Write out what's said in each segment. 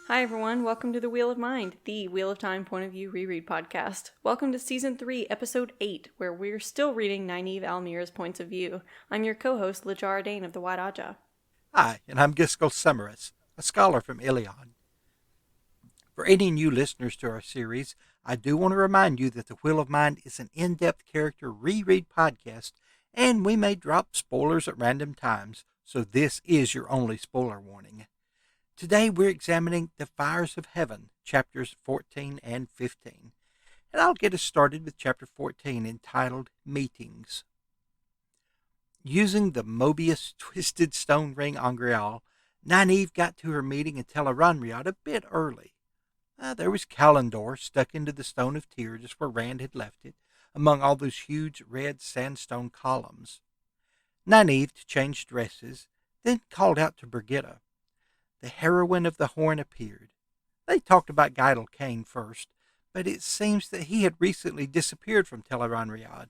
Hi everyone, welcome to the Wheel of Mind, the Wheel of Time point of view reread podcast. Welcome to Season 3, Episode 8, where we're still reading Nynaeve Almira's points of view. I'm your co-host, Lajara Dane of the White Aja. Hi, and I'm Giskel Summerus, a scholar from Ilion. For any new listeners to our series, I do want to remind you that The Wheel of Mind is an in-depth character reread podcast, and we may drop spoilers at random times, so this is your only spoiler warning. Today we're examining The Fires of Heaven, chapters 14 and 15, and I'll get us started with chapter 14 entitled Meetings. Using the Mobius Twisted Stone Ring Angreal, Nynaeve got to her meeting in Tel'aran'rhiod a bit early. There was Kalendor stuck into the Stone of Tears just where Rand had left it, among all those huge red sandstone columns. Nynaeve changed dresses, then called out to Brigitta. The heroine of the Horn appeared. They talked about Geidel Kane first, but it seems that he had recently disappeared from Tel'aran'rhiod.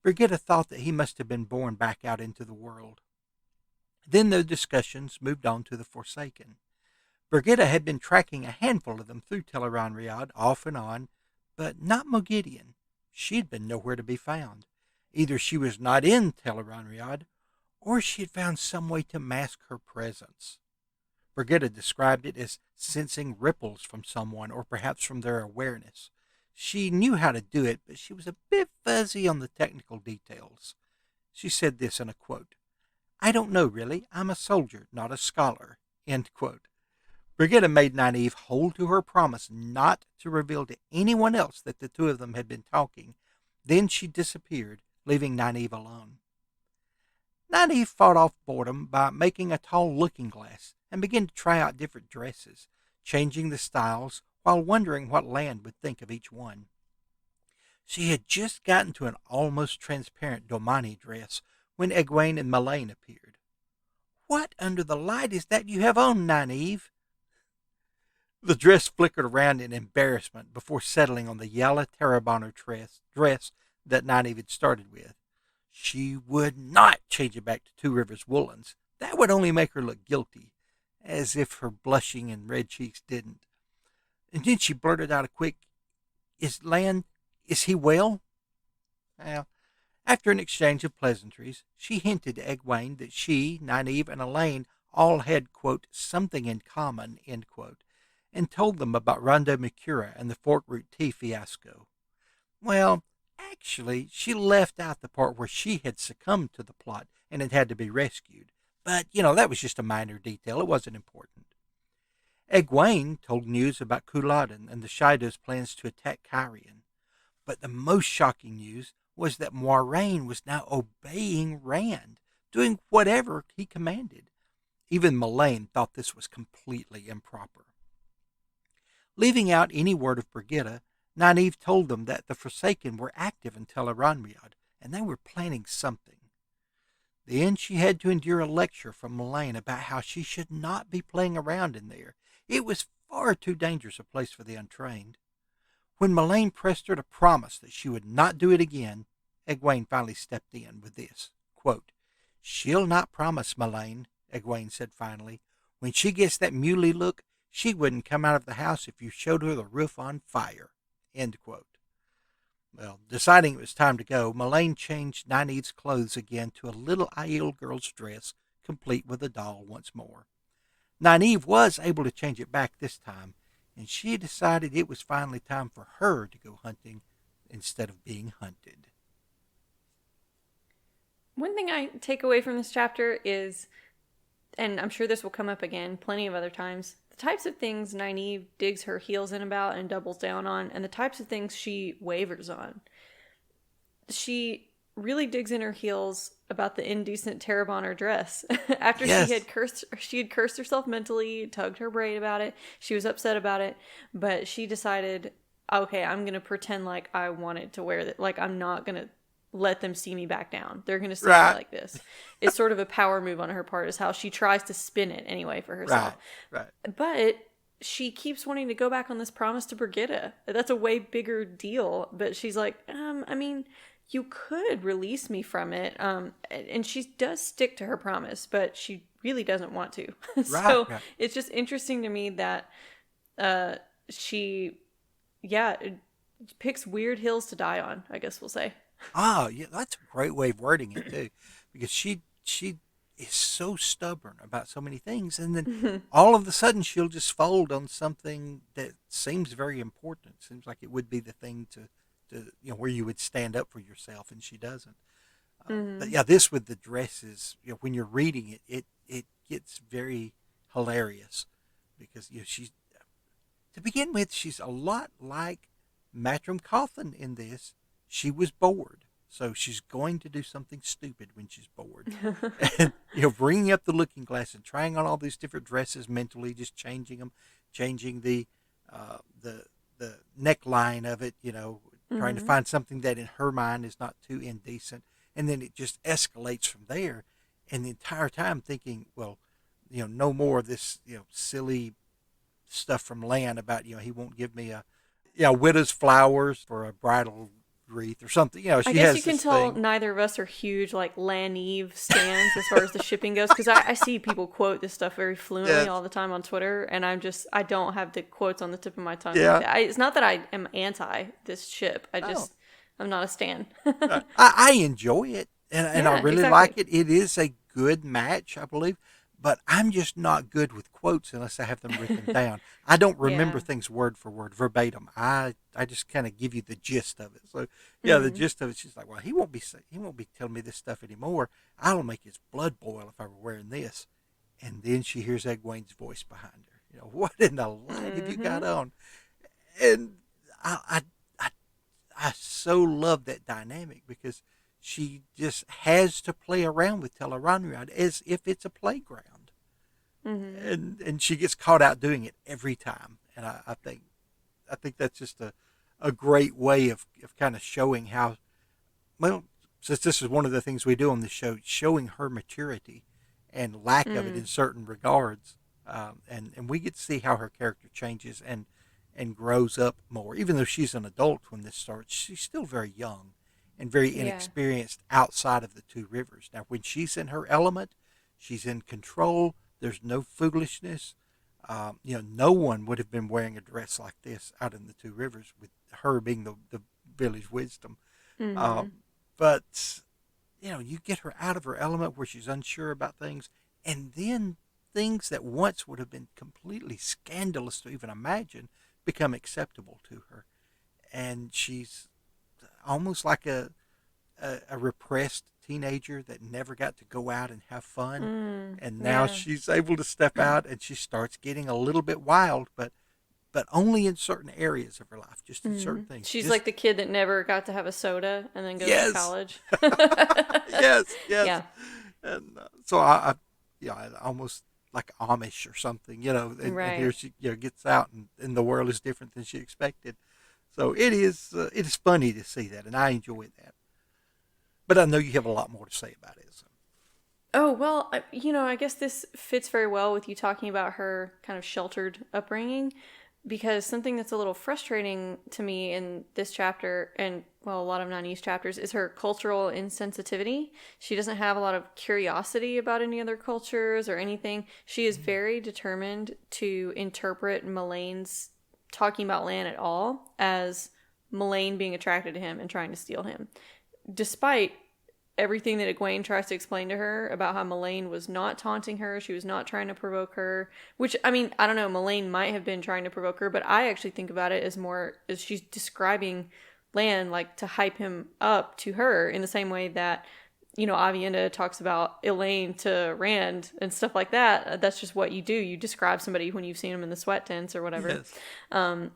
Brigitta thought that he must have been born back out into the world. Then the discussions moved on to the Forsaken. Brigitta had been tracking a handful of them through Tel'aran'rhiod, off and on, but not Moghedien. She had been nowhere to be found. Either she was not in Tel'aran'rhiod, or she had found some way to mask her presence. Brigitta described it as sensing ripples from someone, or perhaps from their awareness. She knew how to do it, but she was a bit fuzzy on the technical details. She said this in a quote, "I don't know, really. I'm a soldier, not a scholar." End quote. Brigitta made Nynaeve hold to her promise not to reveal to anyone else that the two of them had been talking. Then she disappeared, leaving Nynaeve alone. Nynaeve fought off boredom by making a tall looking-glass and began to try out different dresses, changing the styles while wondering what Land would think of each one. She had just gotten to an almost transparent Domani dress when Egwene and Melaine appeared. "What under the light is that you have on, Nynaeve?" The dress flickered around in embarrassment before settling on the yellow Terrabonner dress that Nynaeve had started with. She would not change it back to Two Rivers woolens. That would only make her look guilty, as if her blushing and red cheeks didn't. And then she blurted out a quick, is he well?" Well, after an exchange of pleasantries, she hinted to Egwene that she, Nynaeve, and Elaine all had, quote, something in common, end quote, and told them about Ronda Mikura and the forkroot tea fiasco. Well, actually, she left out the part where she had succumbed to the plot and had to be rescued. But, that was just a minor detail. It wasn't important. Egwene told news about Couladin and the Shaido's plans to attack Cairhien. But the most shocking news was that Moiraine was now obeying Rand, doing whatever he commanded. Even Melaine thought this was completely improper. Leaving out any word of Brigitta, Nynaeve told them that the Forsaken were active in Tel'aran'rhiod, and they were planning something. Then she had to endure a lecture from Melaine about how she should not be playing around in there. It was far too dangerous a place for the untrained. When Melaine pressed her to promise that she would not do it again, Egwene finally stepped in with this, quote, "She'll not promise, Melaine," Egwene said finally. "When she gets that muley look, she wouldn't come out of the house if you showed her the roof on fire." End quote. Well, deciding it was time to go, Melaine changed Nynaeve's clothes again to a little Aiel girl's dress, complete with a doll once more. Nynaeve was able to change it back this time, and she decided it was finally time for her to go hunting instead of being hunted. One thing I take away from this chapter is, and I'm sure this will come up again plenty of other times, the types of things Nynaeve digs her heels in about and doubles down on, and the types of things she wavers on. She really digs in her heels about the indecent Terrabonner dress. After Yes. she had cursed herself mentally, tugged her braid about it. She was upset about it, but she decided, okay, I'm going to pretend like I wanted to wear that. Like, I'm not going to let them see me back down. They're going to see me like this. It's sort of a power move on her part, is how she tries to spin it anyway for herself. Right. But she keeps wanting to go back on this promise to Brigitta. That's a way bigger deal. But she's like, you could release me from it. And she does stick to her promise, but she really doesn't want to. So it's just interesting to me that she, yeah, picks weird hills to die on, I guess we'll say. Oh, yeah, that's a great way of wording it too, because she is so stubborn about so many things, and then all of a sudden she'll just fold on something that seems very important. Seems like it would be the thing to where you would stand up for yourself, and she doesn't. But Mm-hmm. yeah, this with the dresses, when you're reading it, it gets very hilarious because she's to begin with, she's a lot like Matrim Coffin in this. She was bored, so she's going to do something stupid when she's bored. And, bringing up the looking glass and trying on all these different dresses mentally, just changing them, changing uh, the the neckline of it, trying to Mm-hmm. find something that in her mind is not too indecent. And then it just escalates from there. And the entire time thinking, well, no more of this, silly stuff from Lan about he won't give me a widow's flowers for a bridal wreath or something. I She guess you has can this tell thing. neither of us are huge like Nynaeve stands as far as the shipping goes, because I see people quote this stuff very fluently Yes. all the time on Twitter, and I don't have the quotes on the tip of my tongue like Yeah. that. It's not that I am anti this ship. Oh. I'm not a stan. I enjoy it, and I Yeah, really like exactly. it. It is a good match, I believe. But I'm just not good with quotes unless I have them written down. I don't remember Yeah. things word for word, verbatim. I just kind of give you the gist of it. So yeah, the Mm. gist of it's just like, well, he won't be telling me this stuff anymore. I'll make his blood boil if I were wearing this. And then she hears Egwene's voice behind her. What in the light have you got Mm-hmm. on? And I, I, I so love that dynamic because she just has to play around with Tel'aran'rhiod as if it's a playground, Mm-hmm. and she gets caught out doing it every time. And I think that's just a great way of kind of showing how well, since this is one of the things we do on the show, showing her maturity and lack of it Mm. in certain regards, and we get to see how her character changes and grows up more. Even though she's an adult when this starts, she's still very young and very Yeah. inexperienced outside of the two rivers. Now, when she's in her element, she's in control. There's no foolishness. No one would have been wearing a dress like this out in the two rivers with her being the village wisdom. Mm-hmm. Um, but you get her out of her element where she's unsure about things, and then things that once would have been completely scandalous to even imagine become acceptable to her, and she's almost like a repressed teenager that never got to go out and have fun, Mm. and now Yeah. she's able to step out and she starts getting a little bit wild, but only in certain areas of her life, just in certain Mm. things. She's Just like the kid that never got to have a soda and then goes to yes, college. yes, yes. Yeah. And so I almost like Amish or something, and here Right. she gets out and the world is different than she expected. So it is funny to see that, and I enjoy that. But I know you have a lot more to say about it. So. Oh, well, I guess this fits very well with you talking about her kind of sheltered upbringing, because something that's a little frustrating to me in this chapter, and, well, a lot of Nani's chapters, is her cultural insensitivity. She doesn't have a lot of curiosity about any other cultures or anything. She is very determined to interpret Melane's talking about Lan at all as Melaine being attracted to him and trying to steal him, despite everything that Egwene tries to explain to her about how Melaine was not taunting her, she was not trying to provoke her, which, I mean, I don't know, Melaine might have been trying to provoke her, but I actually think about it as more as she's describing Lan like to hype him up to her in the same way that, Avienda talks about Elaine to Rand and stuff like that. That's just what you do. You describe somebody when you've seen them in the sweat tents or whatever. Yes.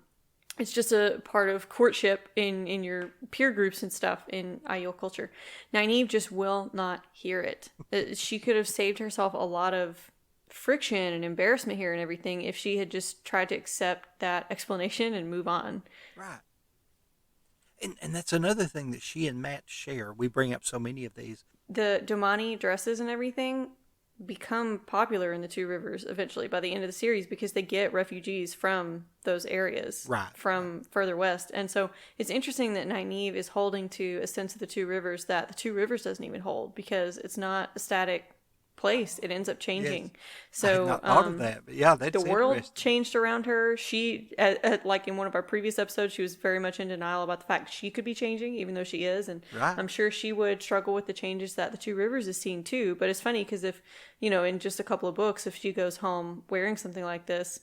It's just a part of courtship in your peer groups and stuff in Aiel culture. Nynaeve just will not hear it. She could have saved herself a lot of friction and embarrassment here and everything if she had just tried to accept that explanation and move on. Right. And that's another thing that she and Matt share. We bring up so many of these. The Domani dresses and everything become popular in the Two Rivers eventually by the end of the series because they get refugees from those areas Right. from further west. And so it's interesting that Nynaeve is holding to a sense of the Two Rivers that the Two Rivers doesn't even hold, because it's not a static place. It ends up Yes. changing. I had So not thought of that, but yeah, the that's world interesting. changed around her. She, like in one of our previous episodes, she was very much in denial about the fact she could be changing, even though she is. And Right. I'm sure she would struggle with the changes that the Two Rivers is seeing too. But it's funny because if, in just a couple of books, if she goes home wearing something like this,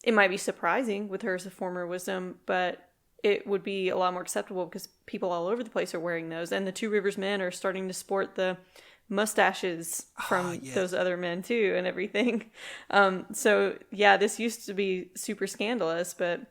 it might be surprising with her as a former wisdom, but it would be a lot more acceptable because people all over the place are wearing those. And the Two Rivers men are starting to sport the mustaches Ah, from those yes. other men too and everything. So yeah, this used to be super scandalous, but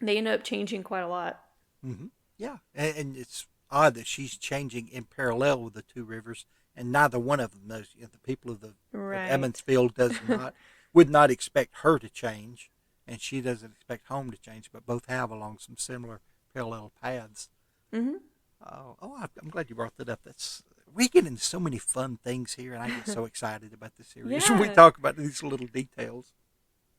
they ended up changing quite a lot. Hmm. Yeah, and it's odd that she's changing in parallel with the two rivers, and neither one of them knows. The people of Right. Emmonsfield does not would not expect her to change, and she doesn't expect home to change, but both have along some similar parallel paths. Hmm. I'm glad you brought that up. That's we get into so many fun things here, and I get so excited about the series when we Yeah. talk about these little details.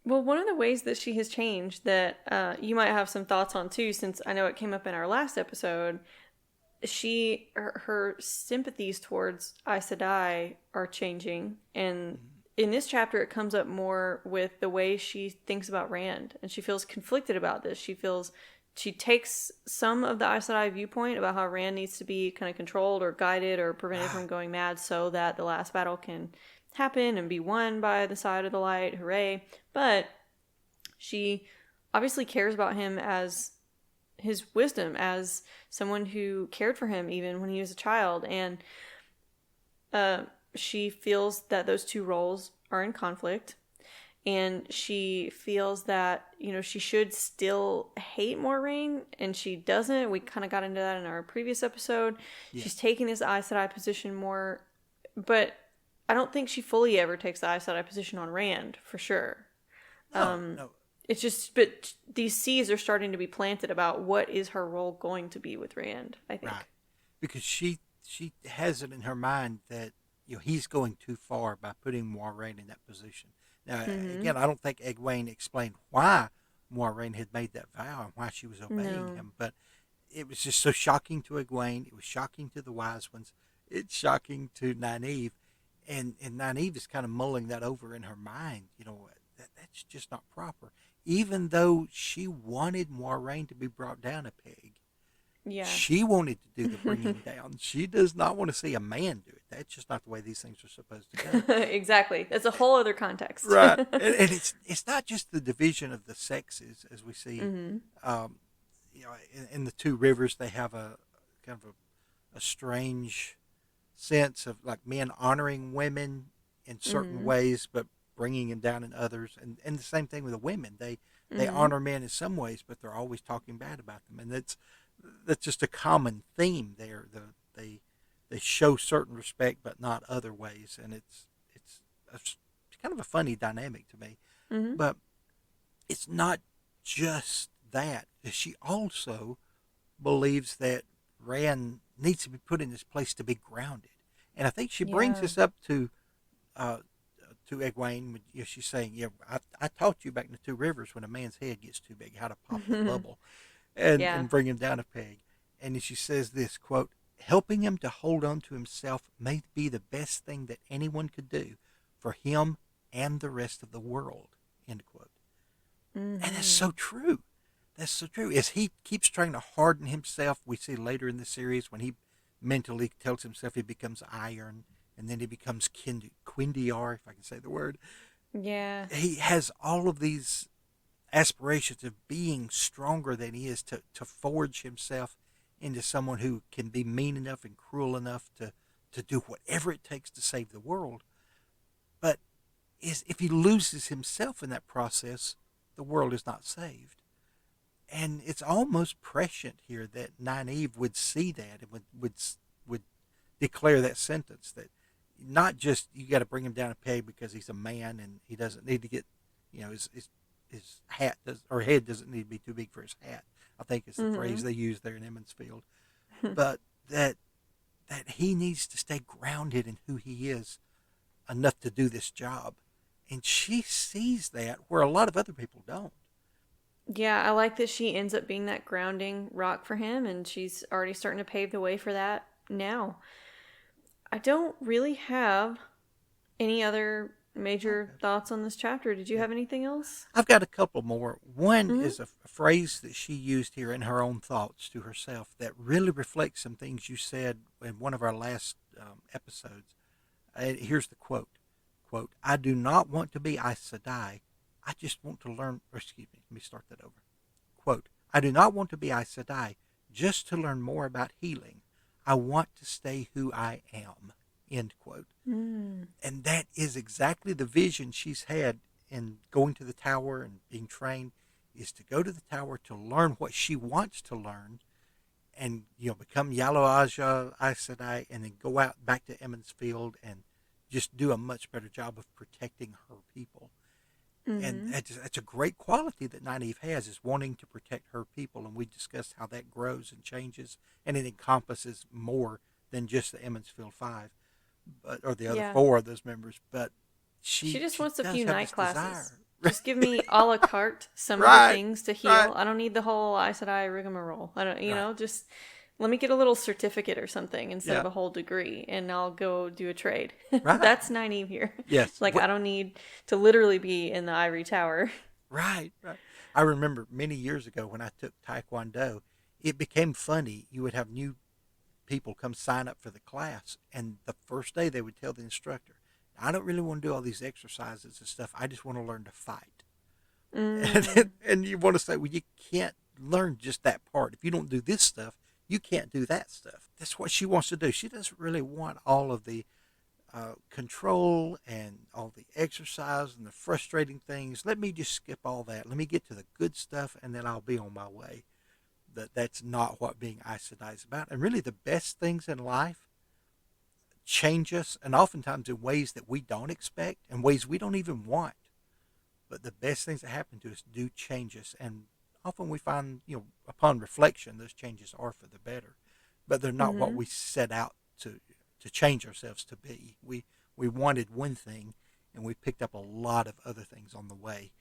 Well, one of the ways that she has changed that you might have some thoughts on too, since I know it came up in our last episode, her sympathies towards Aes Sedai are changing, and Mhm. in this chapter it comes up more with the way she thinks about Rand, and she feels conflicted about this. She takes some of the Aes Sedai viewpoint about how Rand needs to be kind of controlled or guided or prevented from Right. going mad so that the last battle can happen and be won by the side of the light. Hooray! But she obviously cares about him as his wisdom, as someone who cared for him even when he was a child, and uh, she feels that those two roles are in conflict, and she feels that she should still hate Moiraine, and she doesn't. We kind of got into that in our previous episode. Yeah. She's taking this Aes Sedai position more, but I don't think she fully ever takes the Aes Sedai position on Rand for sure. No. No. It's just, but these seeds are starting to be planted about what is her role going to be with Rand, I Right. think. Because she has it in her mind that he's going too far by putting Moiraine in that position. Now, Mm-hmm. again, I don't think Egwene explained why Moiraine had made that vow and why she was obeying No. him, but it was just so shocking to Egwene. It was shocking to the wise ones. It's shocking to Nynaeve, and Nynaeve is kind of mulling that over in her mind. That's just not proper. Even though she wanted Moiraine to be brought down a peg, Yeah. she wanted to do the bringing down. She does not want to see a man do it. That's just not the way these things are supposed to go. Exactly. That's a whole other context. Right, and it's not just the division of the sexes as we see. Mm-hmm. Um, in the two rivers, they have a kind of a strange sense of like men honoring women in certain Mm-hmm. ways, but bringing them down in others. And the same thing with the women. They Mm-hmm. honor men in some ways, but they're always talking bad about them, and that's just a common theme there. They show certain respect, but not other ways, and it's kind of a funny dynamic to me. Mm-hmm. But it's not just that. She also believes that Rand needs to be put in this place to be grounded, and I think she brings Yeah. this up uh, to Egwene. She's saying, "Yeah, I taught you back in the Two Rivers when a man's head gets too big, how to pop the bubble." and Yeah. and bring him down a peg. And she says this quote: "Helping him to hold on to himself may be the best thing that anyone could do for him and the rest of the world." End quote. And that's Mm-hmm. so true. That's so true. As he keeps trying to harden himself, we see later in the series when he mentally tells himself he becomes iron, and then he becomes Quindiar, if I can say the word. Yeah. He has all of these aspirations of being stronger than he is to forge himself into someone who can be mean enough and cruel enough to do whatever it takes to save the world. But if he loses himself in that process, the world is not saved. And it's almost prescient here that Nynaeve would see that and would declare that sentence that not just you got to bring him down a peg because he's a man and he doesn't need to get his hat does, or head doesn't need to be too big for his hat. I think it's the Mm-hmm. phrase they use there in Emmonsfield. But that he needs to stay grounded in who he is enough to do this job. And she sees that where a lot of other people don't. Yeah, I like that she ends up being that grounding rock for him, and she's already starting to pave the way for that now. I don't really have Any other major Okay. thoughts on this chapter? Did you Yeah. have anything else? I've got a couple more. One Mm-hmm. is a phrase that she used here in her own thoughts to herself that really reflects some things you said in one of our last episodes. Here's the quote. Quote, I do not want to be Aes Sedai. I just want to learn, or excuse me, let me start that over. Quote, I do not want to be Aes Sedai just to learn more about healing. I want to stay who I am. End quote. Mm. And that is exactly the vision she's had in going to the tower and being trained, is to go to the tower to learn what she wants to learn and, become Yellow Aja Aes Sedai, and then go out back to Emmons Field and just do a much better job of protecting her people. And Mm-hmm. that's a great quality that Nynaeve has, is wanting to protect her people. And we discussed how that grows and changes, and it encompasses more than just the Emmonsfield Five, or the other Yeah. four of those members. But She just she wants a does few have night this classes. desire. Just give me a la carte some of the Right, things to right, heal. I don't need the whole Aes Sedai rigmarole. I don't, right. just let me get a little certificate or something instead Yeah, of a whole degree, and I'll go do a trade. right. That's Nynaeve here. Yes. Like, I don't need to literally be in the ivory tower. Right, right. I remember many years ago when I took Taekwondo, it became funny. You would have new people come sign up for the class, and the first day they would tell the instructor, I don't really want to do all these exercises and stuff. I just want to learn to fight. Mm. And you want to say, well, you can't learn just that part. If you don't do this stuff, you can't do that stuff. That's what she wants to do. She doesn't really want all of the control and all the exercise and the frustrating things. Let me just skip all that. Let me get to the good stuff, and then I'll be on my way. That's not what being Aes Sedai is about. And really, the best things in life change us, and oftentimes in ways that we don't expect, and ways we don't even want. But the best things that happen to us do change us, and often we find, upon reflection, those changes are for the better. But they're not what Mm-hmm. we set out to change ourselves to be. We wanted one thing, and we picked up a lot of other things on the way.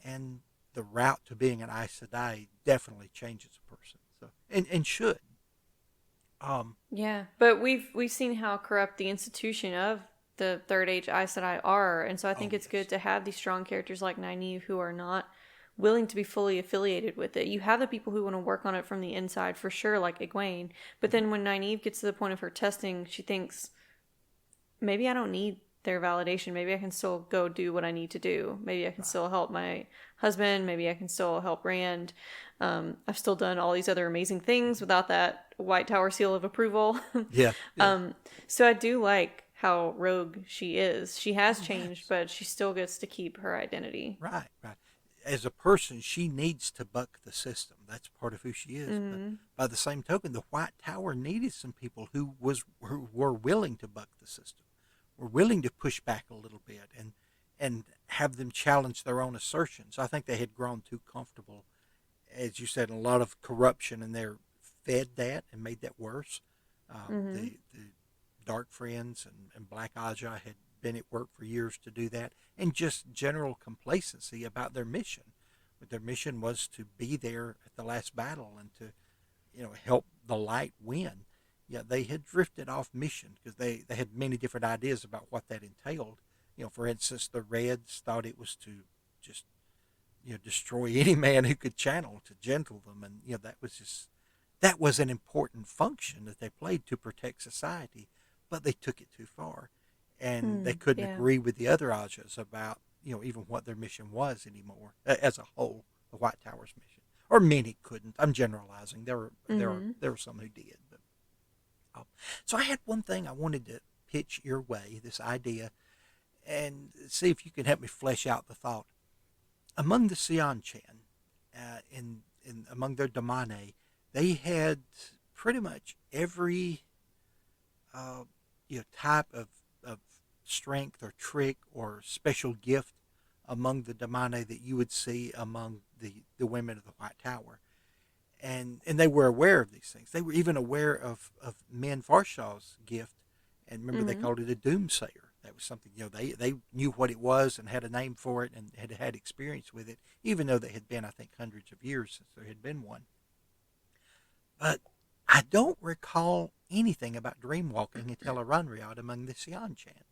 And the route to being an Aes Sedai definitely changes a person. So and should. Yeah, but we've seen how corrupt the institution of the Third Age Aes Sedai are, and so I think Oh it's good yes. to have these strong characters like Nynaeve who are not willing to be fully affiliated with it. You have the people who want to work on it from the inside for sure, like Egwene, but Mm-hmm. then when Nynaeve gets to the point of her testing, she thinks, maybe I don't need their validation. Maybe I can still go do what I need to do. Maybe I can Right. still help my husband. Maybe I can still help Rand. I've still done all these other amazing things without that White Tower seal of approval. Yeah. Yeah. um, so I do like how rogue she is. She has Oh changed, yes. but she still gets to keep her identity. Right. Right. As a person, she needs to buck the system. That's part of who she is. But Mm-hmm. by the same token, the White Tower needed some people who were willing to buck the system, were willing to push back a little bit, and have them challenge their own assertions. I think they had grown too comfortable, as you said, a lot of corruption, and they're fed that and made that worse. Mm-hmm. The Dark Friends and Black Aja had been at work for years to do that, and just general complacency about their mission. But their mission was to be there at the last battle and to, help the light win. Yeah, they had drifted off mission because they had many different ideas about what that entailed. For instance, the Reds thought it was to just, destroy any man who could channel, to gentle them, and that was an important function that they played to protect society, but they took it too far, and they Mm, couldn't yeah. agree with the other Ajas about, even what their mission was anymore as a whole, the White Tower's mission, or many couldn't. I'm generalizing. Mm-hmm. There were some who did, but so I had one thing I wanted to pitch your way, this idea, and see if you can help me flesh out the thought. Among the Seanchan, in among their Damane, they had pretty much every uh, type of strength or trick or special gift among the Damane that you would see among the women of the White Tower. And they were aware of these things. They were even aware of Min Farshaw's gift, and remember they Mm-hmm. called it a doomsayer. That was something, they knew what it was and had a name for it and had had experience with it, even though they had been, I think, hundreds of years since there had been one. But I don't recall anything about dream walking until Aranriad among the Seanchan.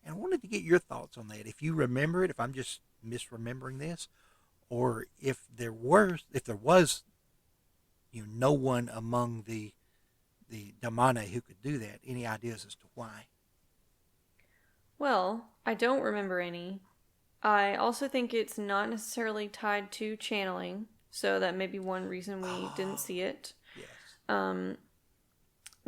And I wanted to get your thoughts on that. If you remember it, if I'm just misremembering this, or if there was, no one among the Damane who could do that. Any ideas as to why? Well, I don't remember any. I also think it's not necessarily tied to channeling, so that may be one reason we didn't Oh, see it. yes. Um,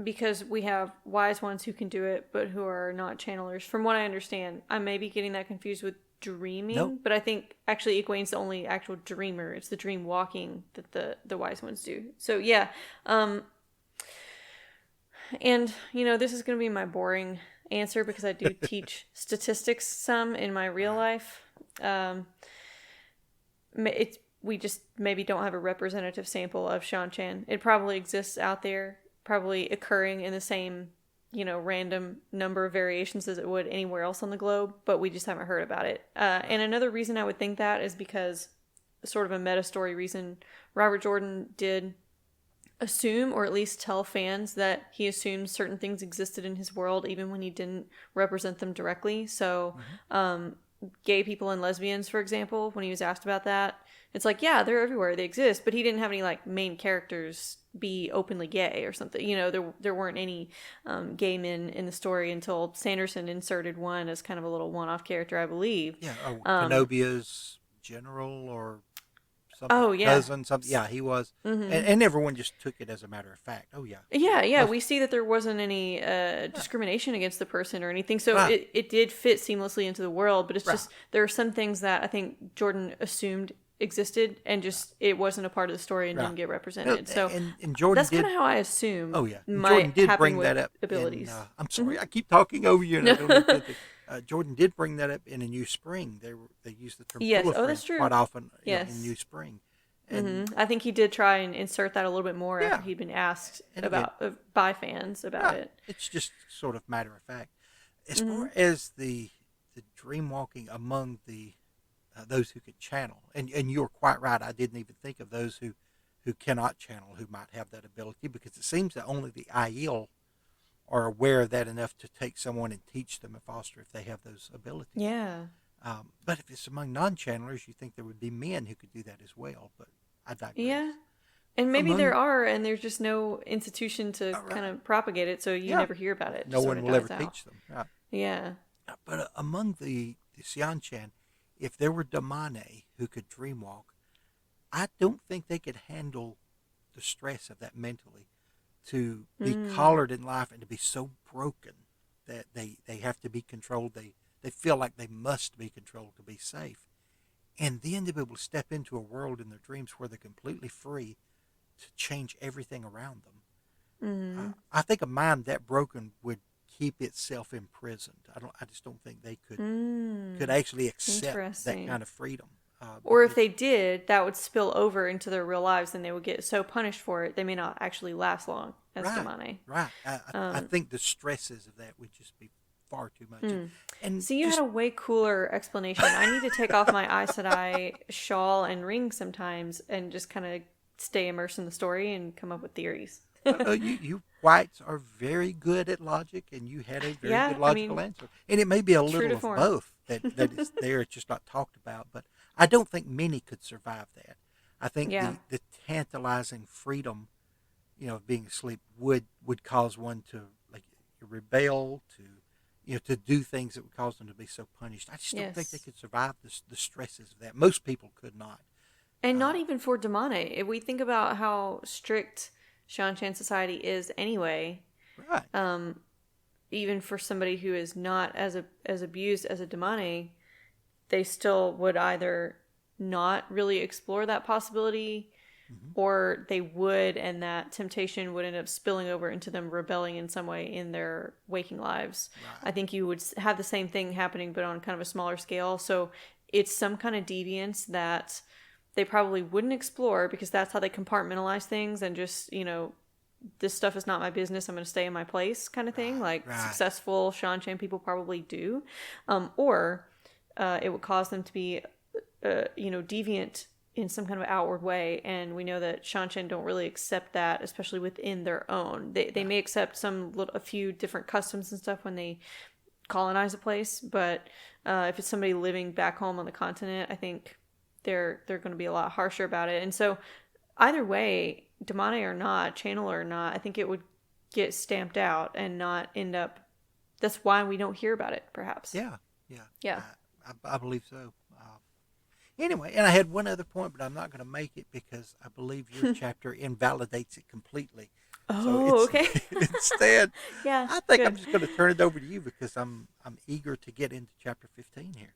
because we have wise ones who can do it, but who are not channelers. From what I understand, I may be getting that confused with Nope. dreaming, but I think actually Egwene's the only actual dreamer. It's the dream walking that the wise ones do. So yeah, and this is going to be my boring answer because I do teach statistics some in my real Right. life. It's we just maybe don't have a representative sample of Shanchan. It probably exists out there, probably occurring in the same, random number of variations as it would anywhere else on the globe, but we just haven't heard about it. And Right. another reason I would think that is because, sort of a meta story reason, Robert Jordan did assume, or at least tell fans, that he assumed certain things existed in his world even when he didn't represent them directly. So, Mm-hmm. gay people and lesbians, for example, when he was asked about that, it's like, yeah, they're everywhere, they exist, but he didn't have any like main characters be openly gay or something. There weren't any gay men in the story until Sanderson inserted one as kind of a little one-off character, I believe. Yeah. Oh, Um, Kenobia's general or something, oh yeah. cousin, something. Yeah, he was. And, Mm-hmm. and everyone just took it as a matter of fact. Oh, yeah. Yeah. Yeah, Most, we see that there wasn't any right. discrimination against the person or anything. So Right. it did fit seamlessly into the world, but it's Right. just there are some things that I think Jordan assumed existed and just it wasn't a part of the story and Right. didn't get No, represented. So and Jordan that's kind did. of how I assume Oh, yeah. And Jordan might did happen bring with that up in. abilities. I'm Hmm. sorry, I keep talking over you, and I don't intend to. Jordan did bring that up in A New Spring. They use the term Yes. pool of Oh, that's friends quite true. often, in Yes. New Spring, and I think he did try and insert that a little bit more after yeah, he'd been asked and again, about by fans about right, it. it's just sort of matter of fact. As Hmm. far as the dream walking among the those who could channel, and you're quite right. I didn't even think of those who cannot channel, who might have that ability, because it seems that only the Aiel are aware of that enough to take someone and teach them and foster if they have those abilities. Yeah. But if it's among non-channelers, you think there would be men who could do that as well. But I Yeah. digress. And maybe there Among are, and there's just no institution to all kind right, of propagate it, so you yeah, never hear about it. It no just sort one of will ever dies out. teach them. Right. Yeah. But among the Xianchan, if there were Damane who could dreamwalk, I don't think they could handle the stress of that mentally. To be Mm. collared in life and to be so broken that they have to be controlled. They feel like they must be controlled to be safe. And then to be able to step into a world in their dreams where they're completely free to change everything around them. Mm. I think a mind that broken would keep itself imprisoned. I just don't think they could Mm. actually accept that Interesting. kind of freedom. Or if Because they did, that would spill over into their real lives, and they would get so punished for it, they may not actually last long as right, Damane. right. I Um, think the stresses of that would just be far too much. hmm. And So you had just a way cooler explanation. I need to take off my Aes Sedai shawl and ring sometimes and just kind of stay immersed in the story and come up with theories. you whites are very good at logic, and you had a very good Yeah, I logical mean, answer. And it may be a true little to of form. both that is there. It's just not talked about. But I don't think many could survive that. I think Yeah. the tantalizing freedom, of being asleep would cause one to like rebel, to do things that would cause them to be so punished. I just don't think they Yes. could survive the stresses of that. Most people could not. And not Uh, even for Damane. If we think about how strict Shanchan society is anyway, right, um, even for somebody who is not as abused as a Damane, they still would either not really explore that possibility hmm, or they would, and that temptation would end up spilling over into them rebelling in some way in their waking lives. I right, think you would have the same thing happening, but on kind of a smaller scale. So it's some kind of deviance that they probably wouldn't explore because that's how they compartmentalize things and just, this stuff is not my business. I'm going to stay in my place kind of thing. right, Like right, successful Shanchan people probably do. Or it would cause them to be, deviant in some kind of outward way. And we know that Shanchan don't really accept that, especially within their own. They right, may accept a few different customs and stuff when they colonize a place. But if it's somebody living back home on the continent, I think they're going to be a lot harsher about it. And so either way, Damane or not, Channel or not, I think it would get stamped out and not end up. That's why we don't hear about it, perhaps. Yeah. Yeah. I believe so. Anyway, and I had one other point, but I'm not going to make it because I believe your chapter invalidates it completely. Oh, okay. Instead, Yeah, I think good. I'm just going to turn it over to you because I'm eager to get into chapter 15 here.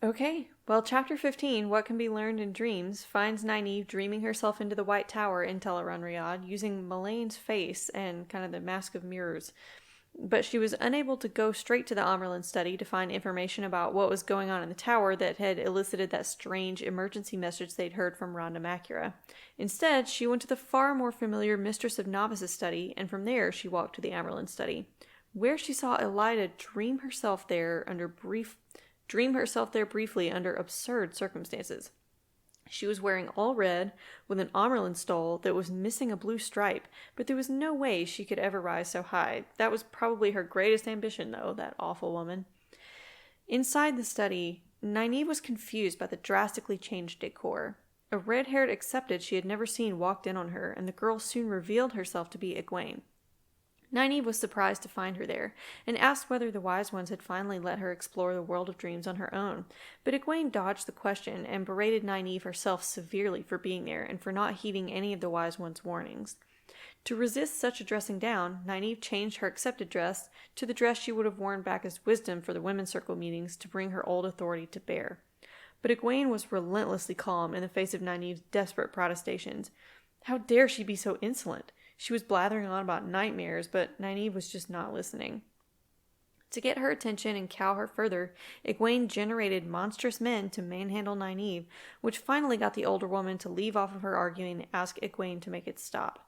Okay, well, chapter 15, What Can Be Learned in Dreams, finds Nynaeve dreaming herself into the White Tower in Tel Riyadh using Melane's face and kind of the Mask of Mirrors. But she was unable to go straight to the Amerlin study to find information about what was going on in the tower that had elicited that strange emergency message they'd heard from Rhonda Macura. Instead, she went to the far more familiar Mistress of Novices study, and from there she walked to the Amerlin study, where she saw Elida dream herself there briefly under absurd circumstances. She was wearing all red, with an Amerlin stole that was missing a blue stripe, but there was no way she could ever rise so high. That was probably her greatest ambition, though, that awful woman. Inside the study, Nynaeve was confused by the drastically changed decor. A red-haired accepted she had never seen walked in on her, and the girl soon revealed herself to be Egwene. Nynaeve was surprised to find her there, and asked whether the Wise Ones had finally let her explore the world of dreams on her own. But Egwene dodged the question and berated Nynaeve herself severely for being there and for not heeding any of the Wise Ones' warnings. To resist such a dressing down, Nynaeve changed her accepted dress to the dress she would have worn back as wisdom for the women's circle meetings to bring her old authority to bear. But Egwene was relentlessly calm in the face of Nynaeve's desperate protestations. How dare she be so insolent? She was blathering on about nightmares, but Nynaeve was just not listening. To get her attention and cow her further, Egwene generated monstrous men to manhandle Nynaeve, which finally got the older woman to leave off of her arguing and ask Egwene to make it stop.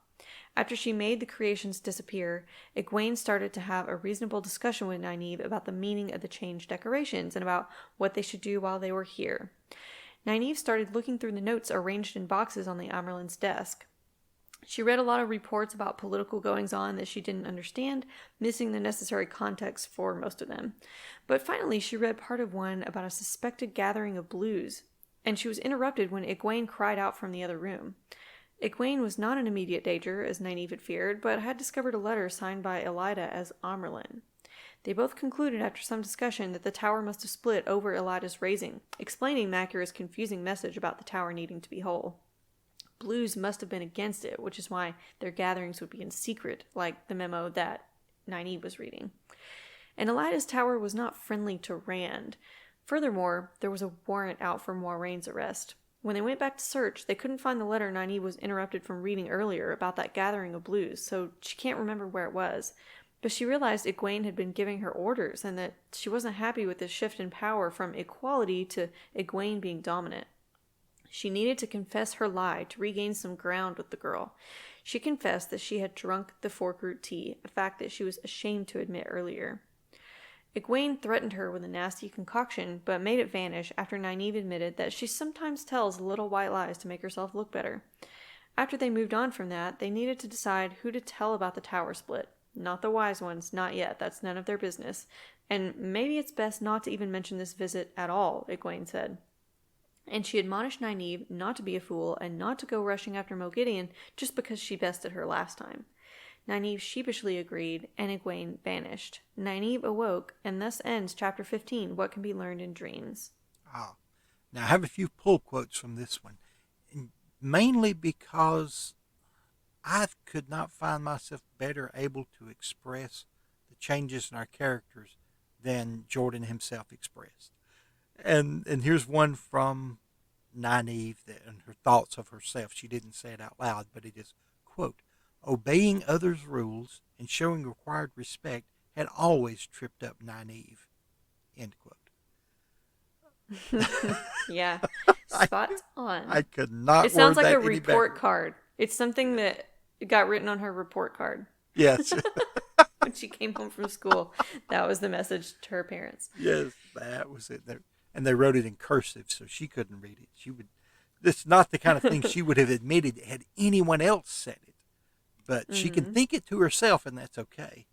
After she made the creations disappear, Egwene started to have a reasonable discussion with Nynaeve about the meaning of the changed decorations and about what they should do while they were here. Nynaeve started looking through the notes arranged in boxes on the Amerlin's desk. She read a lot of reports about political goings-on that she didn't understand, missing the necessary context for most of them. But finally, she read part of one about a suspected gathering of blues, and she was interrupted when Egwene cried out from the other room. Egwene was not in immediate danger, as Nynaeve had feared, but had discovered a letter signed by Elida as Amerlin. They both concluded after some discussion that the tower must have split over Elida's raising, explaining Macura's confusing message about the tower needing to be whole. Blues must have been against it, which is why their gatherings would be in secret, like the memo that Nynaeve was reading. And Elida's tower was not friendly to Rand. Furthermore, there was a warrant out for Moiraine's arrest. When they went back to search, they couldn't find the letter Nynaeve was interrupted from reading earlier about that gathering of blues, so she can't remember where it was. But she realized Egwene had been giving her orders, and that she wasn't happy with this shift in power from equality to Egwene being dominant. She needed to confess her lie to regain some ground with the girl. She confessed that she had drunk the fork-root tea, a fact that she was ashamed to admit earlier. Egwene threatened her with a nasty concoction, but made it vanish after Nynaeve admitted that she sometimes tells little white lies to make herself look better. After they moved on from that, they needed to decide who to tell about the tower split. Not the Wise Ones, not yet, that's none of their business. And maybe it's best not to even mention this visit at all, Egwene said. And she admonished Nynaeve not to be a fool and not to go rushing after Moghedien just because she bested her last time. Nynaeve sheepishly agreed, and Egwene vanished. Nynaeve awoke, and thus ends chapter 15, What Can Be Learned in Dreams. Now I have a few pull quotes from this one, mainly because I could not find myself better able to express the changes in our characters than Jordan himself expressed. And here's one from Nynaeve and her thoughts of herself. She didn't say it out loud, but it is, quote, obeying others' rules and showing required respect had always tripped up Nynaeve, end quote. Yeah, spot on. I could not It sounds word like that a any report better. card. It's something that got written on her report card. Yes. When she came home from school, that was the message to her parents. Yes, that was it. And they wrote it in cursive, so she couldn't read it. This is not the kind of thing she would have admitted had anyone else said it. But she can think it to herself, and that's okay.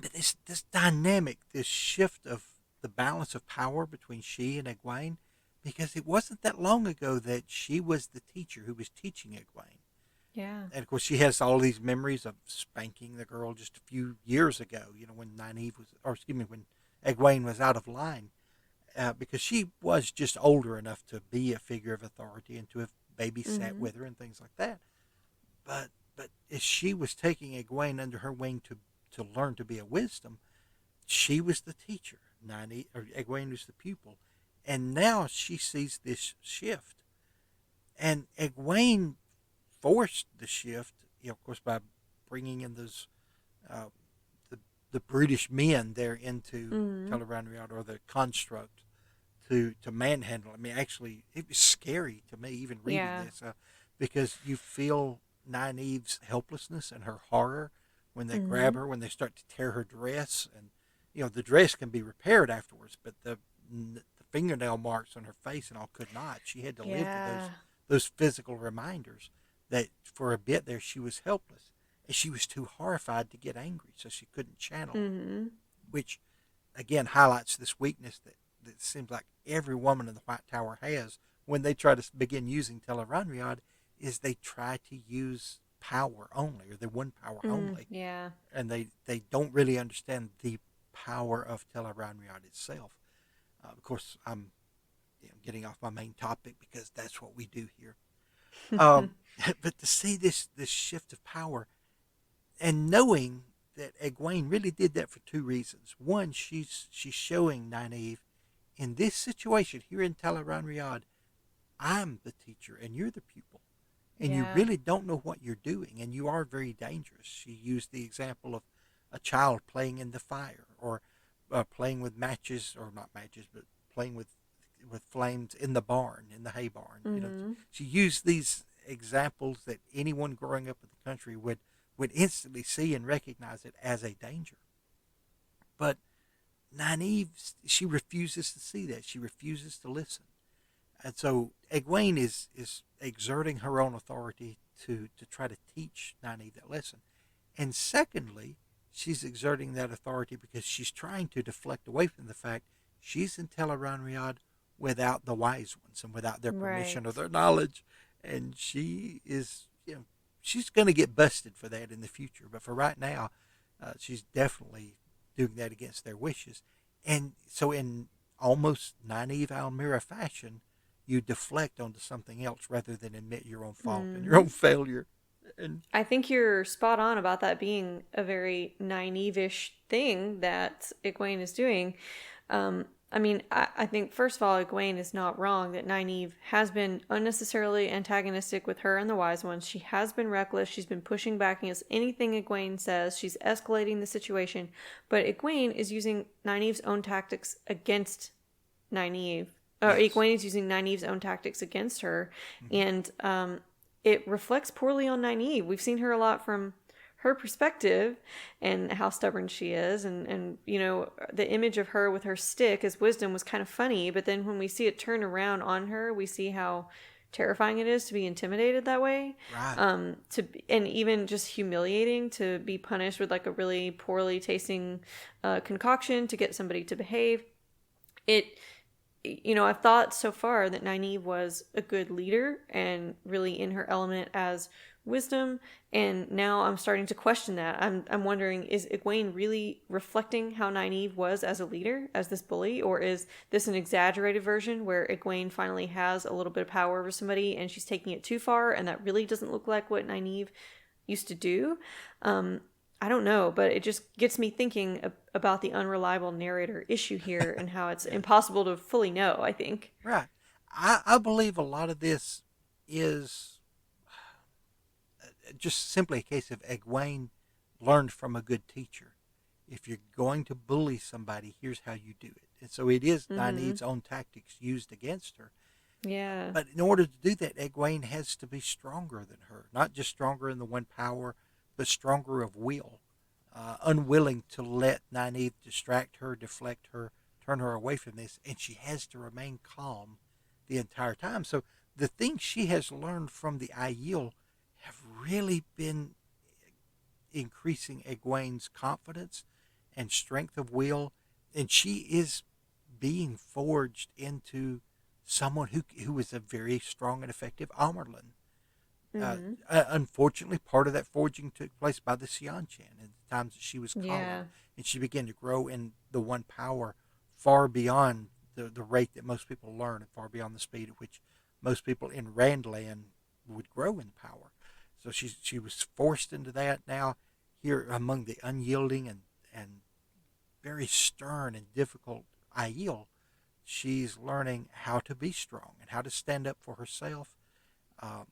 But this dynamic, this shift of the balance of power between she and Egwene, because it wasn't that long ago that she was the teacher who was teaching Egwene. Yeah. And of course, she has all these memories of spanking the girl just a few years ago, when Nynaeve was, or excuse me, when Egwene was out of line, because she was just older enough to be a figure of authority and to have babysat Mm-hmm. with her and things like that. But as she was taking Egwene under her wing to learn to be a wisdom, she was the teacher. Egwene was the pupil, and now she sees this shift, and Egwene forced the shift, of course, by bringing in those uh, the brutish men there into Mm-hmm. Tel'aran'rhiod, or the construct, to manhandle. I mean, actually, it was scary to me even reading Yeah. this, because you feel Nynaeve's helplessness and her horror when they Mm-hmm. grab her, when they start to tear her dress, and the dress can be repaired afterwards, but the fingernail marks on her face and all could not. She had to live with Yeah. those physical reminders that for a bit there she was helpless, and she was too horrified to get angry, so she couldn't channel, Mm-hmm. which again highlights this weakness that seems like every woman in the White Tower has when they try to begin using Tel'aran'rhiod, is they try to use power only, or the one power Mm, only, yeah. and they don't really understand the power of Tel'aran'rhiod itself. Of course, I'm getting off my main topic because that's what we do here. Um, but to see this shift of power, and knowing that Egwene really did that for two reasons. One, she's showing Nynaeve, in this situation here in Tel'aran'rhiod, I'm the teacher and you're the pupil, and you Yeah. really don't know what you're doing, and you are very dangerous. She used the example of a child playing in the fire, or playing with matches, or not matches, but playing with flames in the barn, in the hay barn. Mm-hmm. She used these examples that anyone growing up in the country would instantly see and recognize it as a danger. But Nynaeve, she refuses to see that. She refuses to listen. And so Egwene is exerting her own authority to try to teach Nynaeve that lesson. And secondly, she's exerting that authority because she's trying to deflect away from the fact she's in Tel'aran'rhiod without the wise ones and without their permission or Right. their knowledge. And she is, she's going to get busted for that in the future. But for right now, she's definitely doing that against their wishes. And so, in almost Nynaeve Almira fashion, you deflect onto something else rather than admit your own fault and your Mm-hmm. own failure. And I think you're spot on about that being a very naive-ish thing that Egwene is doing. I mean, I think first of all, Egwene is not wrong that Nynaeve has been unnecessarily antagonistic with her and the Wise Ones. She has been reckless. She's been pushing back against anything Egwene says. She's escalating the situation. But Egwene is using Nynaeve's own tactics against Nynaeve. Or yes. Egwene is using Nynaeve's own tactics against her. Mm-hmm. And it reflects poorly on Nynaeve. We've seen her a lot from her perspective and how stubborn she is, and the image of her with her stick as wisdom was kind of funny, but then when we see it turn around on her, we see how terrifying it is to be intimidated that way, Right. and even just humiliating to be punished with like a really poorly tasting concoction to get somebody to behave. I've thought so far that Nynaeve was a good leader and really in her element as wisdom, and now I'm starting to question that. I'm wondering, is Egwene really reflecting how Nynaeve was as a leader, as this bully, or is this an exaggerated version where Egwene finally has a little bit of power over somebody and she's taking it too far, and that really doesn't look like what Nynaeve used to do? Um, I don't know, but it just gets me thinking about the unreliable narrator issue here and how it's Yeah. impossible to fully know, I think. Right. I believe a lot of this is just simply a case of Egwene learned from a good teacher. If you're going to bully somebody, here's how you do it. And so it is Mm-hmm. Nynaeve's own tactics used against her. Yeah. But in order to do that, Egwene has to be stronger than her. Not just stronger in the one power, but stronger of will. Unwilling to let Nynaeve distract her, deflect her, turn her away from this. And she has to remain calm the entire time. So the things she has learned from the Aiel have really been increasing Egwene's confidence and strength of will, and she is being forged into someone who is a very strong and effective Amerlin. Mm-hmm. Unfortunately, part of that forging took place by the Xianchan in the times that she was Yeah. collared, and she began to grow in the one power far beyond the rate that most people learn, and far beyond the speed at which most people in Randland would grow in power. So she was forced into that. Now, here among the unyielding and very stern and difficult Aiel, she's learning how to be strong and how to stand up for herself. Um,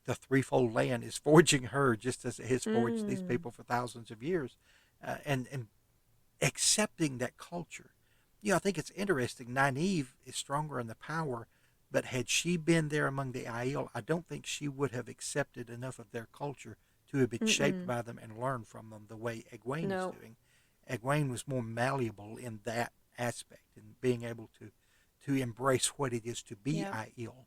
the threefold land is forging her just as it has forged these Mm. people for thousands of years, and accepting that culture. I think it's interesting. Nynaeve is stronger in the power, but had she been there among the Aiel, I don't think she would have accepted enough of their culture to have been shaped Mm-mm. by them and learned from them the way Egwene is No. doing. Egwene was more malleable in that aspect and being able to embrace what it is to be Yeah. Aiel,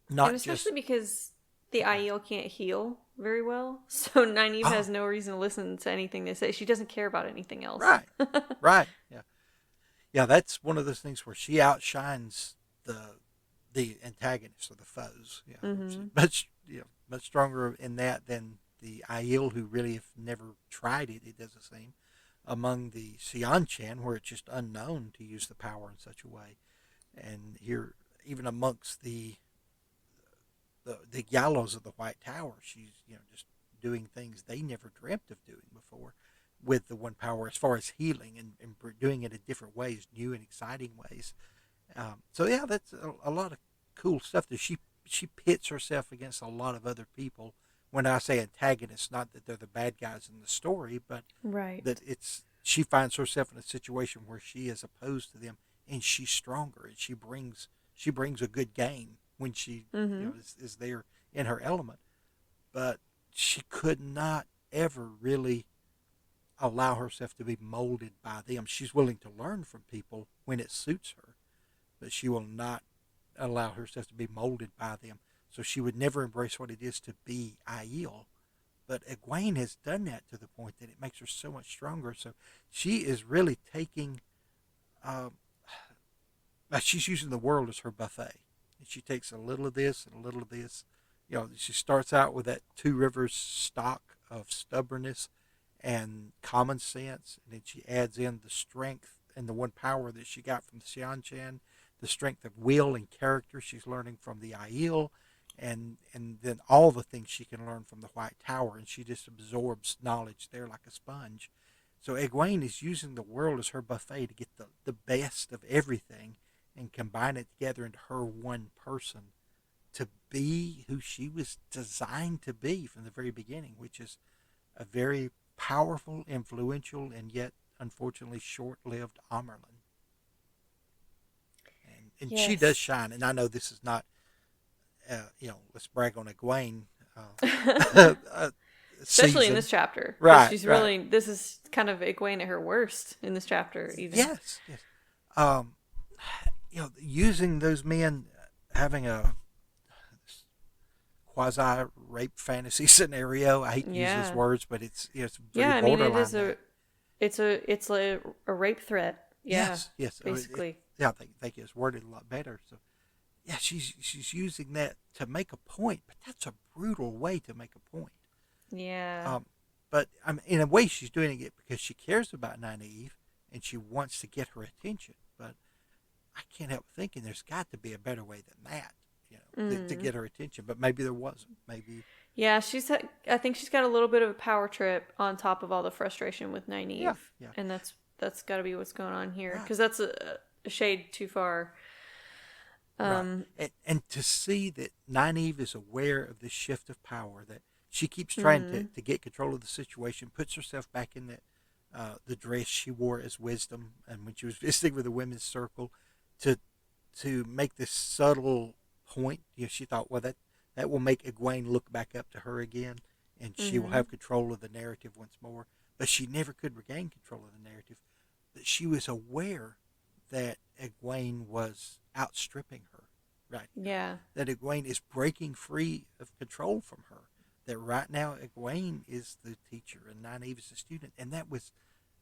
And not especially just because the Aiel can't heal very well, so Nynaeve oh has no reason to listen to anything they say. She doesn't care about anything else. right, right, yeah. That's one of those things where she outshines the antagonists or the foes. She's Mm-hmm. much stronger in that than the Aiel who really have never tried it. It doesn't seem among the Xianchan where it's just unknown to use the power in such a way, and here even amongst the gallows of the White Tower, she's just doing things they never dreamt of doing before with the one power as far as healing and doing it in different ways, new and exciting ways. So yeah, that's a lot of cool stuff. That she pits herself against a lot of other people. When I say antagonists, not that they're the bad guys in the story, but Right. that she finds herself in a situation where she is opposed to them, and she's stronger, and she brings a good game when she Mm-hmm. is there in her element. But she could not ever really allow herself to be molded by them. She's willing to learn from people when it suits her, but she will not allow herself to be molded by them. So she would never embrace what it is to be Aiel. But Egwene has done that to the point that it makes her so much stronger. So she is really taking, um, she's using the world as her buffet. And she takes a little of this and a little of this. She starts out with that Two Rivers stock of stubbornness and common sense, and then she adds in the strength and the one power that she got from the Xianchan, the strength of will and character she's learning from the Aiel, and then all the things she can learn from the White Tower, and she just absorbs knowledge there like a sponge. So Egwene is using the world as her buffet to get the best of everything and combine it together into her one person to be who she was designed to be from the very beginning, which is a very powerful, influential, and yet unfortunately short-lived Amerlin. And she does Yes. shine. And I know this is not, let's brag on Egwene Especially in season. this chapter, because Right, she's right. really, this is kind of Egwene at her worst in this chapter, even. Yes, yes. Um, using those men, having a quasi rape fantasy scenario. I hate to use those Yeah. words, but it's very Yeah, I mean, it is borderline that. a rape threat. Yeah, Yes, yes. basically. Yeah, I think it's worded a lot better. So yeah, she's using that to make a point, but that's a brutal way to make a point. Yeah. Um, but in a way, she's doing it because she cares about Nynaeve and she wants to get her attention. But I can't help thinking there's got to be a better way than that, to Mm. get her attention. But maybe there wasn't. Maybe Yeah, I think she's got a little bit of a power trip on top of all the frustration with yeah, Nynaeve, yeah, and that's got to be what's going on here, right. because that's a shade too far. Right. Um. And to see that Nynaeve is aware of this shift of power, that she keeps trying Mm. to get control of the situation, puts herself back in the dress she wore as wisdom, and when she was visiting with the women's circle, to make this subtle point. She thought, well, that will make Egwene look back up to her again, and she will Mm-hmm. have control of the narrative once more. But she never could regain control of the narrative. But she was aware that Egwene was outstripping her right now. Yeah. That Egwene is breaking free of control from her. That right now Egwene is the teacher and Nynaeve is the student, and that was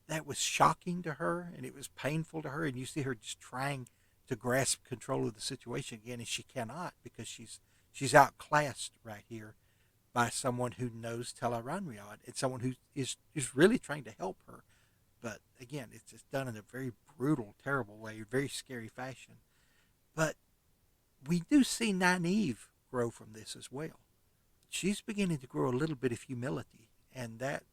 that was shocking to her and it was painful to her. And you see her just trying to grasp control of the situation again, and she cannot because she's outclassed right here by someone who knows Tel'aran'rhiod and someone who is really trying to help her. But again, it's done in a very brutal, terrible way, very scary fashion. But we do see Nynaeve grow from this as well. She's beginning to grow a little bit of humility, and that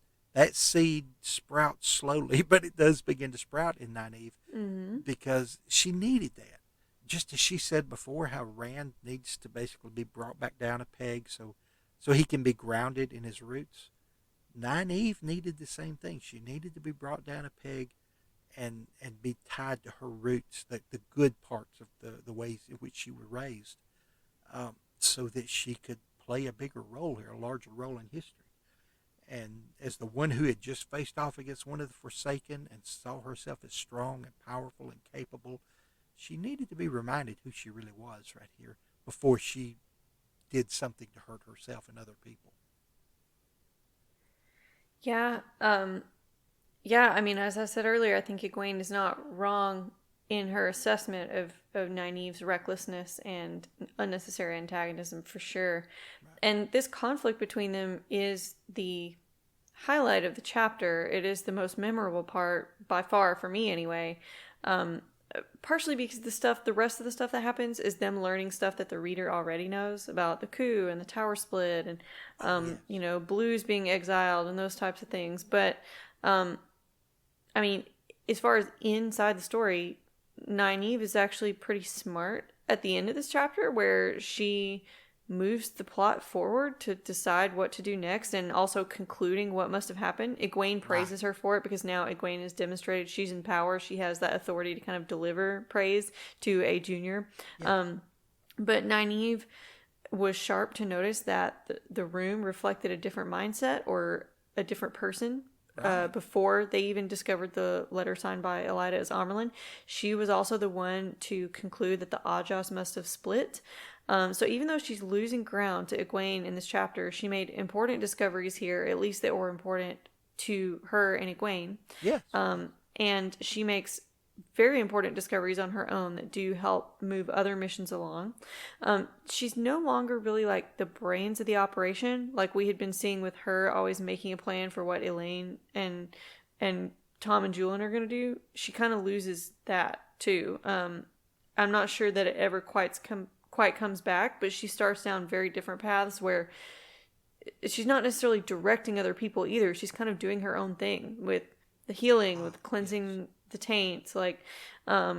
seed sprouts slowly, but it does begin to sprout in Nynaeve Mm-hmm. because she needed that. Just as she said before, how Rand needs to basically be brought back down a peg so he can be grounded in his roots. Nynaeve needed the same thing. She needed to be brought down a peg and be tied to her roots, the good parts of the ways in which she was raised, so that she could play a bigger role here, a larger role in history. And as the one who had just faced off against one of the Forsaken and saw herself as strong and powerful and capable, she needed to be reminded who she really was right here before she did something to hurt herself and other people. Yeah. Yeah, I mean, as I said earlier, I think Egwene is not wrong in her assessment of Nynaeve's recklessness and unnecessary antagonism for sure. Right. And this conflict between them is the highlight of the chapter. It is the most memorable part by far for me anyway. Partially because the rest of the stuff that happens is them learning stuff that the reader already knows about the coup and the tower split and, Yes. Blues being exiled and those types of things. But, I mean, as far as inside the story, Nynaeve is actually pretty smart at the end of this chapter where she moves the plot forward to decide what to do next and also concluding what must have happened. Egwene Right. praises her for it because now Egwene has demonstrated she's in power. She has that authority to kind of deliver praise to a junior. Yes. But Nynaeve was sharp to notice that the room reflected a different mindset or a different person Right. before they even discovered the letter signed by Elida as Amerlin. She was also the one to conclude that the Ajahs must have split. So even though she's losing ground to Egwene in this chapter, she made important discoveries here, at least that were important to her and Egwene. Yes. And she makes very important discoveries on her own that do help move other missions along. She's no longer really like the brains of the operation, like we had been seeing with her always making a plan for what Elaine and Tom and Julian are going to do. She kind of loses that too. I'm not sure that it ever quite comes back, but she starts down very different paths where she's not necessarily directing other people either. She's kind of doing her own thing with the healing, with cleansing Yes. the taints, like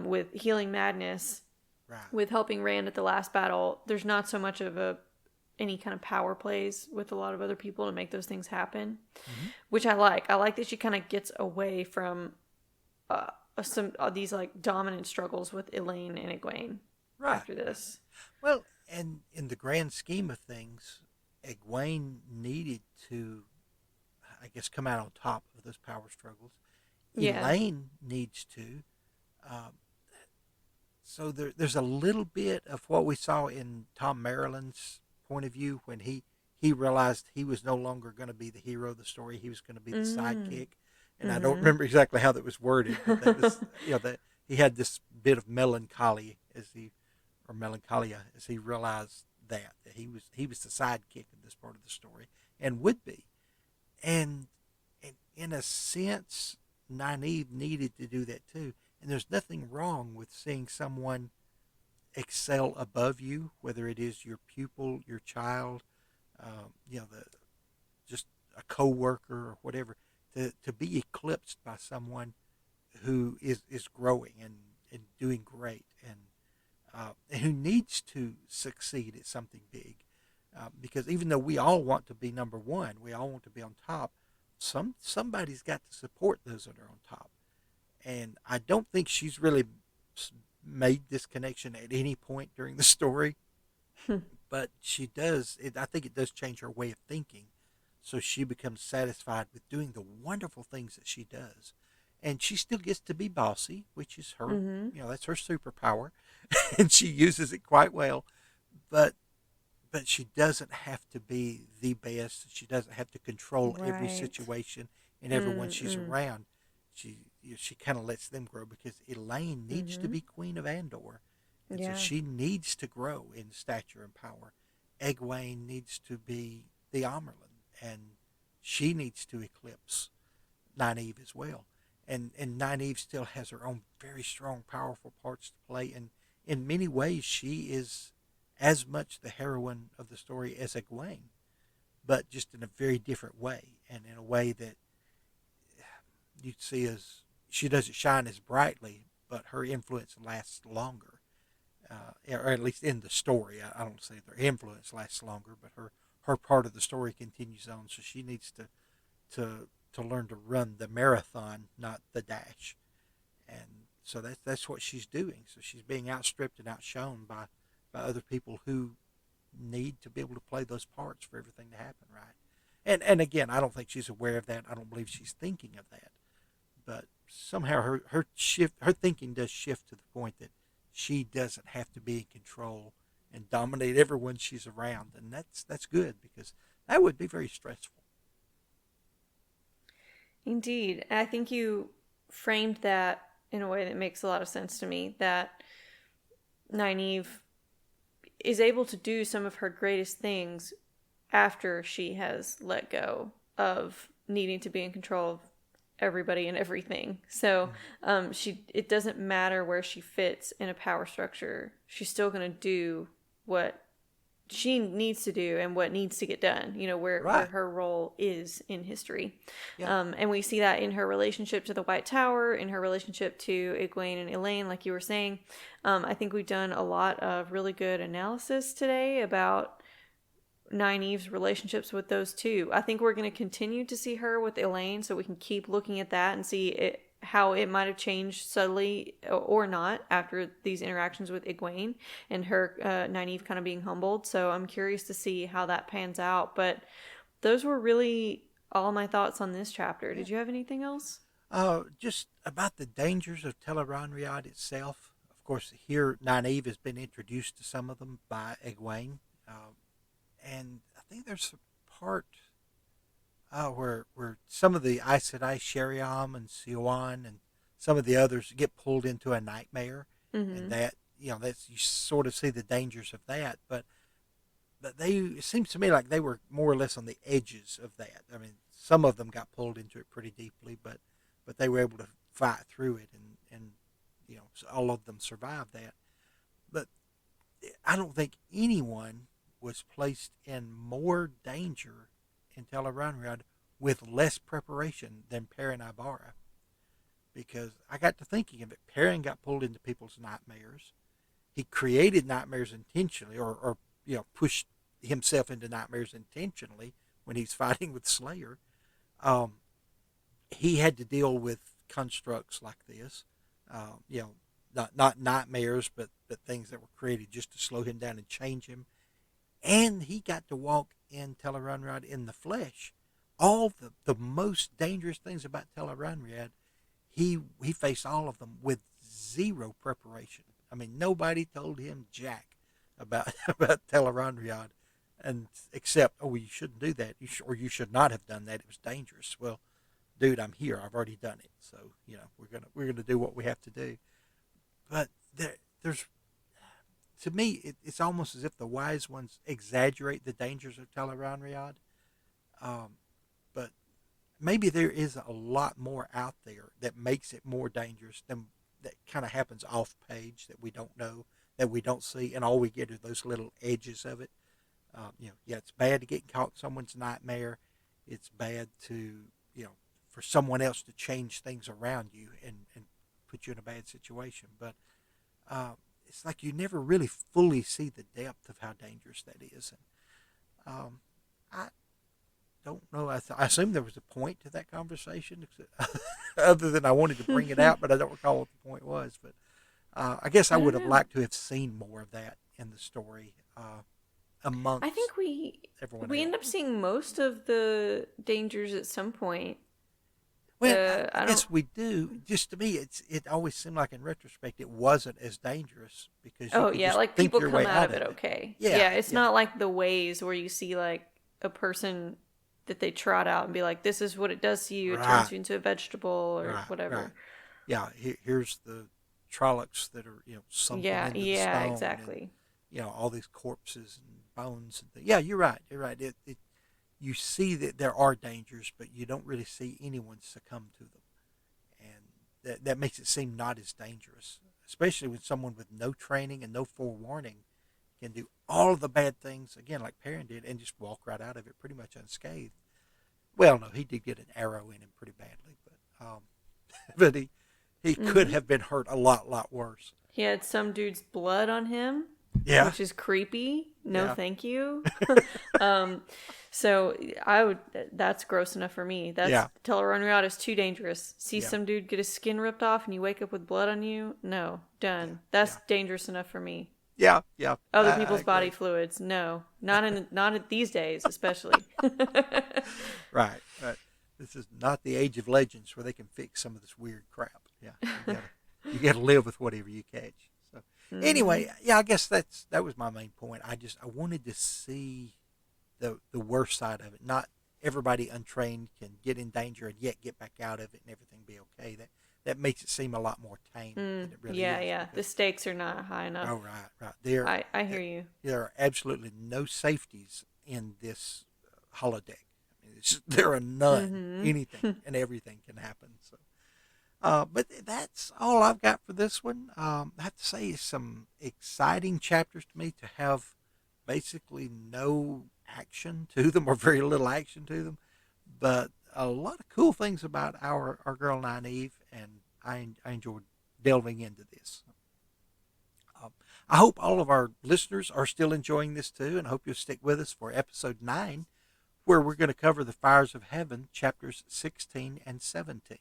with healing madness, Right. with helping Rand at the last battle. There's not so much of any kind of power plays with a lot of other people to make those things happen, Mm-hmm. which I like. I like that she kind of gets away from some of these like dominant struggles with Elaine and Egwene Right. after this. Well, and in the grand scheme of things, Egwene needed to, I guess, come out on top of those power struggles. Yeah. Elaine needs to. Um, so there's a little bit of what we saw in Tom Maryland's point of view when he realized he was no longer going to be the hero of the story. He was going to be the sidekick. And I don't Mm-hmm. remember exactly how that was worded, but that was, that he had this bit of melancholy or melancholia as he realized that he was the sidekick in this part of the story and would be. And in a sense, Nynaeve needed to do that too. And there's nothing wrong with seeing someone excel above you, whether it is your pupil, your child, the just a coworker or whatever, to be eclipsed by someone who is growing and doing great and who needs to succeed at something big. Because even though we all want to be number one, we all want to be on top. Somebody's got to support those that are on top, and I don't think she's really made this connection at any point during the story. But she does. I think it does change her way of thinking, so she becomes satisfied with doing the wonderful things that she does, and she still gets to be bossy, which is her. Mm-hmm. That's her superpower, and she uses it quite well. But she doesn't have to be the best. She doesn't have to control every Right. situation and everyone she's around. she kind of lets them grow because Elaine needs to Mm-hmm. be queen of Andor, and so Yeah. she needs to grow in stature and power. Egwene needs to be the Amerlin, and she needs to eclipse Nynaeve as well. And Nynaeve still has her own very strong, powerful parts to play, and in many ways she is as much the heroine of the story as Egwene, but just in a very different way, and in a way that you see as she doesn't shine as brightly, but her influence lasts longer, or at least in the story. I don't say their influence lasts longer, but her part of the story continues on. So she needs to learn to run the marathon, not the dash, and so that's what she's doing. So she's being outstripped and outshone by other people who need to be able to play those parts for everything to happen right. And again, I don't think she's aware of that. I don't believe she's thinking of that. But somehow her thinking does shift to the point that she doesn't have to be in control and dominate everyone she's around, and that's good because that would be very stressful. Indeed. I think you framed that in a way that makes a lot of sense to me, that Nynaeve is able to do some of her greatest things after she has let go of needing to be in control of everybody and everything. So she it doesn't matter where she fits in a power structure. She's still going to do what she needs to do and what needs to get done, where Right. her role is in history. Yeah. And we see that in her relationship to the White Tower, in her relationship to Egwene and Elaine, like you were saying. I think we've done a lot of really good analysis today about Nynaeve's relationships with those two. I think we're going to continue to see her with Elaine, so we can keep looking at that and see how it might have changed subtly or not after these interactions with Egwene and her Nynaeve kind of being humbled. So I'm curious to see how that pans out. But those were really all my thoughts on this chapter. Yeah. Did you have anything else? Just about the dangers of Tel'aran'rhiod itself. Of course, here Nynaeve has been introduced to some of them by Egwene, and I think there's a part where some of the Aes Sedai, Sheriam and Siouan and some of the others get pulled into a nightmare, and Mm-hmm. that that's you sort of see the dangers of that, but they it seems to me like they were more or less on the edges of that. I mean, some of them got pulled into it pretty deeply, but they were able to fight through it, and all of them survived that. But I don't think anyone was placed in more danger in Tel'aran'rhiod with less preparation than Perrin Ibarra. Because I got to thinking of it. Perrin got pulled into people's nightmares. He created nightmares intentionally, or pushed himself into nightmares intentionally when he's fighting with Slayer. Um, he had to deal with constructs like this. You know, not nightmares, but things that were created just to slow him down and change him. And he got to walk in Tel'aran'rhiod in the flesh. All the most dangerous things about Tel'aran'rhiod, he faced all of them with zero preparation. I mean, nobody told him jack about about Tel'aran'rhiod, and except, oh, well, you shouldn't do that, or you should not have done that. It was dangerous. Well, dude, I'm here. I've already done it. So we're gonna do what we have to do. But there's to me, it's almost as if the wise ones exaggerate the dangers of Tel'aran'rhiod. Um, but maybe there is a lot more out there that makes it more dangerous than that kind of happens off page that we don't know, that we don't see, and all we get are those little edges of it. Yeah, it's bad to get caught in someone's nightmare. It's bad to, for someone else to change things around you and put you in a bad situation. But uh, it's like you never really fully see the depth of how dangerous that is. And I don't know. I assume there was a point to that conversation, other than I wanted to bring it out, but I don't recall what the point was. But I guess I I don't would have know. liked to have seen more of that in the story I amongst think we everyone we end up else. seeing most of the dangers at some point. Well, I I don't. guess we do. Just to me, it always seemed like in retrospect it wasn't as dangerous because you Oh could yeah, just like think people your come way out out of it of it. okay. Yeah, Yeah, it's yeah, not like the ways where you see like a person that they trot out and be like, this is what it does to you. It Right. turns you into a vegetable or Right. whatever. Yeah. Here's the Trollocs that are, sunken Yeah, into the yeah, stone, exactly. and all these corpses and bones and things. Yeah, you're right. You're right. You see that there are dangers, but you don't really see anyone succumb to them, and that makes it seem not as dangerous, especially when someone with no training and no forewarning can do all of the bad things again, like Perrin did, and just walk right out of it pretty much unscathed. Well, no, he did get an arrow in him pretty badly, but but he could have been hurt a lot worse. He had some dude's blood on him, Yeah, which is creepy. No, yeah, thank you. So that's gross enough for me. yeah, Tell her run out is too dangerous. See yeah, some dude get his skin ripped off and you wake up with blood on you? No, done. That's yeah, dangerous enough for me. yeah, yeah. Other I people's body agree. fluids? No, not these days, especially. Right, right. This is not the age of legends where they can fix some of this weird crap. Yeah, you gotta live with whatever you catch. So anyway, yeah, I guess that was my main point. I wanted to see the worst side of it. Not everybody untrained can get in danger and yet get back out of it and everything be okay. That makes it seem a lot more tame than it really Yeah, is. yeah. The stakes are not high enough. Oh, right, right. I hear you. There are absolutely no safeties in this holodeck. I mean, there are none. Anything and everything can happen. So, but that's all I've got for this one. I have to say, some exciting chapters to me to have basically no action to them or very little action to them, but a lot of cool things about our girl Nynaeve, and I enjoyed delving into this. Um, I hope all of our listeners are still enjoying this too, and I hope you'll stick with us for episode 9, where we're going to cover the Fires of Heaven, chapters 16 and 17.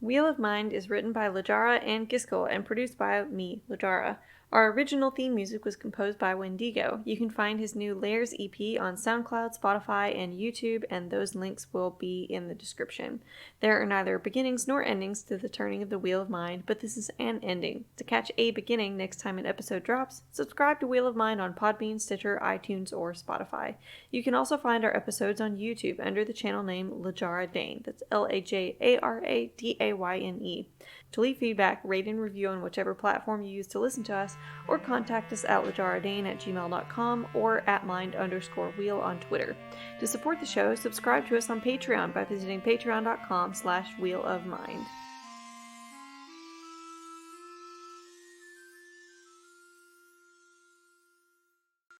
Wheel of Mind is written by Lajara and Giskel and produced by me, Lajara. Our original theme music was composed by Wendigo. You can find his new Lairs EP on SoundCloud, Spotify, and YouTube, and those links will be in the description. There are neither beginnings nor endings to the turning of the Wheel of Mind, but this is an ending. To catch a beginning next time an episode drops, subscribe to Wheel of Mind on Podbean, Stitcher, iTunes, or Spotify. You can also find our episodes on YouTube under the channel name Lajara Dane. That's LaJaraDayne. To leave feedback, rate and review on whichever platform you use to listen to us, or contact us at lajaradane@gmail.com or at mind_wheel on Twitter. To support the show, subscribe to us on Patreon by visiting patreon.com/wheelofmind.